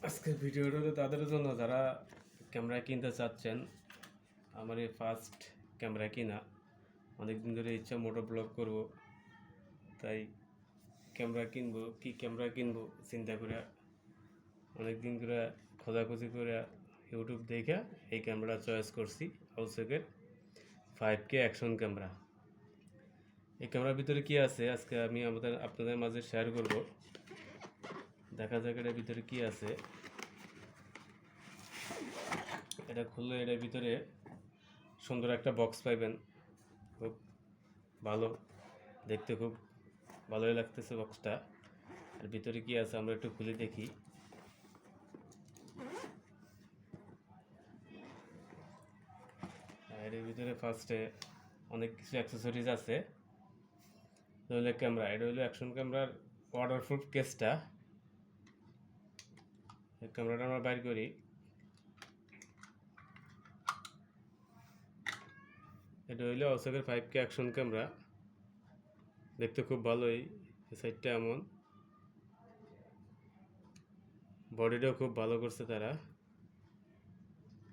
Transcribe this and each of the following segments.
আজকের ভিডিওটা হলো তাদের জন্য যারা ক্যামেরা কিনতে চাচ্ছেন। আমার এই ফার্স্ট ক্যামেরা কিনা, অনেকদিন ধরে ইচ্ছা মোটো ব্লগ করব, তাই ক্যামেরা কিনবো, কি ক্যামেরা কিনবো চিন্তা করে অনেকদিন করে খোঁজাখুঁজি করে ইউটিউব দেখে এই ক্যামেরা চয়েস করছি। আউসেকের 5K অ্যাকশন ক্যামেরা। এই ক্যামেরার ভিতরে কি আছে আজকে আমি আপনাদের মাঝে শেয়ার করব। দেখা যাক এটার ভিতরে কি আছে। এটা খুললে এটার ভিতরে সুন্দর একটা বক্স পাইবেন, খুব ভালো দেখতে, খুব ভালোই লাগতেছে বক্সটা। আর ভিতরে কি আছে আমরা একটু খুলে দেখি। আর এর ভিতরে ফার্স্টে অনেক কিছু অ্যাক্সেসরিজ আছে। এটা হলো ক্যামেরা, এটা হলো অ্যাকশন ক্যামেরার ওয়াটারপ্রুফ কেসটা। এই ক্যামেরাটা আমরা বাইর করি। এটা হইলো ওসাকের 5K অ্যাকশন ক্যামেরা, দেখতে খুব ভালোই। এই সাইডটা এমন, বডিটাও খুব ভালো করছে তারা।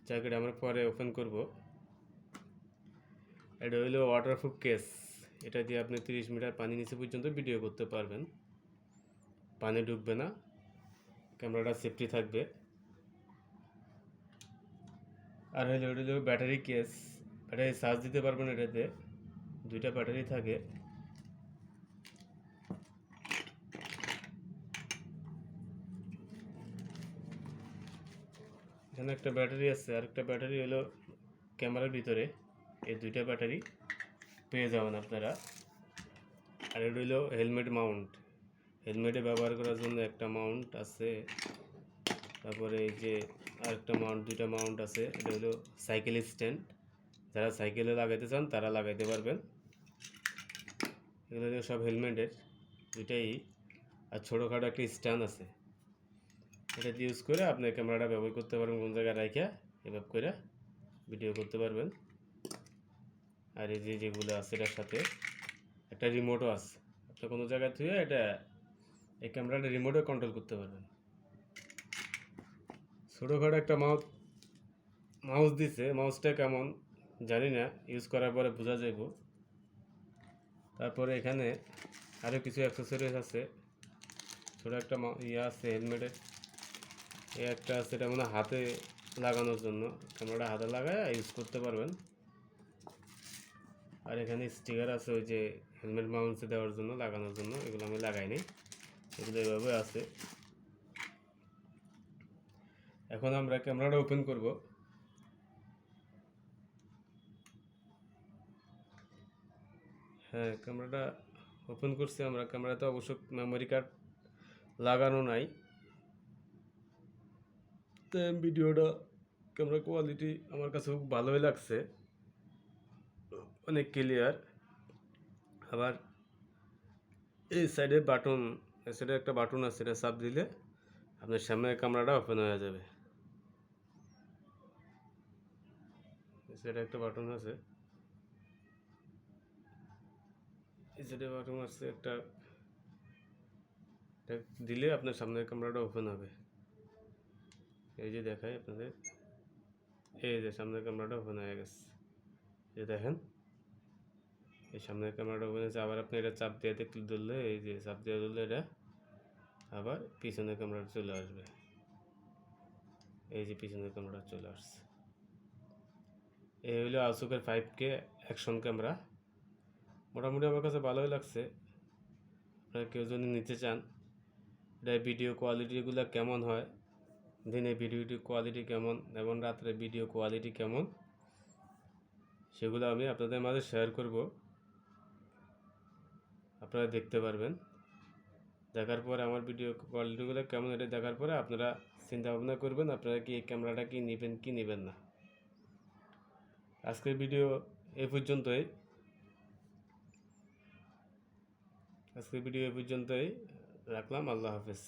জায়গাটা আমরা পরে ওপেন করব। এটা হইলো ওয়াটারপ্রুফ কেস, এটা দিয়ে আপনি 30 মিটার পানি নিচে পর্যন্ত ভিডিও করতে পারবেন, পানি ঢুকবে না, ক্যামেরাটা সেফটি থাকবে। আর হইলো এটা হলো ব্যাটারি কেস, ব্যাটারি চার্জ দিতে পারবেন। এটাতে দুইটা ব্যাটারি থাকে। এখানে একটা ব্যাটারি আছে, আর একটা ব্যাটারি হলো ক্যামেরার ভিতরে। এই দুইটা ব্যাটারি পেয়ে যাবেন আপনারা। আর এটা হলো হেলমেট মাউন্ট, হেলমেটে ব্যবহার করার জন্য একটা মাউন্ট আছে। তারপরে এই যে আরেকটা মাউন্ট, দুইটা মাউন্ট আছে। এটা হলো সাইকেল স্ট্যান্ড, যারা সাইকেলে লাগাইতে চান তারা লাগাইতে পারবেন। এগুলো সব হেলমেটের দুইটাই। আর ছোটোখাটো একটা স্ট্যান্ড আছে, এটা ইউজ করে আপনি ক্যামেরাটা ব্যবহার করতে পারবেন, কোন জায়গায় রাখা এভাবে করে ভিডিও করতে পারবেন। আর এই যে যেগুলো আছে এটার সাথে একটা রিমোটও আছে, আপনি কোনো জায়গায় থুয়ে এটা এই ক্যামেরাটা রিমোটে কন্ট্রোল করতে পারবেন। ছোটোখাটো একটা মাউস দিছে, মাউসটা কেমন জানি না, ইউজ করার পরে বোঝা যাইব। তারপরে এখানে আরও কিছু অ্যাক্সেসরিজ আছে। ছোটো একটা ইয়ে আছে হেলমেটের, এই একটা আছে, এটা মানে হাতে লাগানোর জন্য, ক্যামেরাটা হাতে লাগায় ইউজ করতে পারবেন। আর এখানে স্টিকার আছে ওই যে হেলমেট মাউন্টে দেওয়ার জন্য, লাগানোর জন্য। এগুলো আমি লাগাইনি, এগুলো এভাবে আছে। এখন আমরা ক্যামেরাটা ওপেন করব। হ্যাঁ, ক্যামেরাটা ওপেন করছি আমরা। ক্যামেরাতে অবশ্য মেমোরি কার্ড লাগানো নাই, তো ভিডিওটা ক্যামেরা কোয়ালিটি আমার কাছে খুব ভালোই লাগছে, অনেক ক্লিয়ার। আবার এই সাইডে বাটন, এই সাইডে একটা বাটন আছে, এটা চাপ দিলে আপনার সামনের ক্যামেরাটা ওপেন হয়ে যাবে। এই সাইডে একটা বাটন আছে, এই সাইডে বাটন আছে একটা, এটা দিলে আপনার সামনের ক্যামেরাটা ওপেন হবে। এই যে দেখাই আপনাদের, এই যে সামনের ক্যামেরাটা ওপেন হয়ে গেছে, এই দেখেন এই সামনের ক্যামেরাটা ওপেন হয়েছে। আবার আপনি এটা চাপ দিয়ে ধরলে, এই যে চাপ দিয়ে ধরলে এটা আবার পিছনের ক্যামেরাটা চলে আসবে। এই যে পিছনের ক্যামেরাটা চলে আসছে। এই হলো আসুকের 5K অ্যাকশন ক্যামেরা। মোটামুটি আমার কাছে ভালোই লাগছে। আপনারা কেউ যদি নিতে চান, এটা ভিডিও কোয়ালিটিগুলো কেমন হয়, দিনে ভিডিওটি কোয়ালিটি কেমন এবং রাত্রে ভিডিও কোয়ালিটি কেমন, সেগুলো আমি আপনাদের মাঝে শেয়ার করব। আপনারা দেখতে পারবেন। দেখার পরে আমার ভিডিও কোয়ালিটিগুলো কেমন, এটা দেখার পরে আপনারা চিন্তা ভাবনা করবেন আপনারা কি এই ক্যামেরাটা কি নেবেন কি নেবেন না। আজকের ভিডিও এই পর্যন্তই, রাখলাম। আল্লাহ হাফেজ।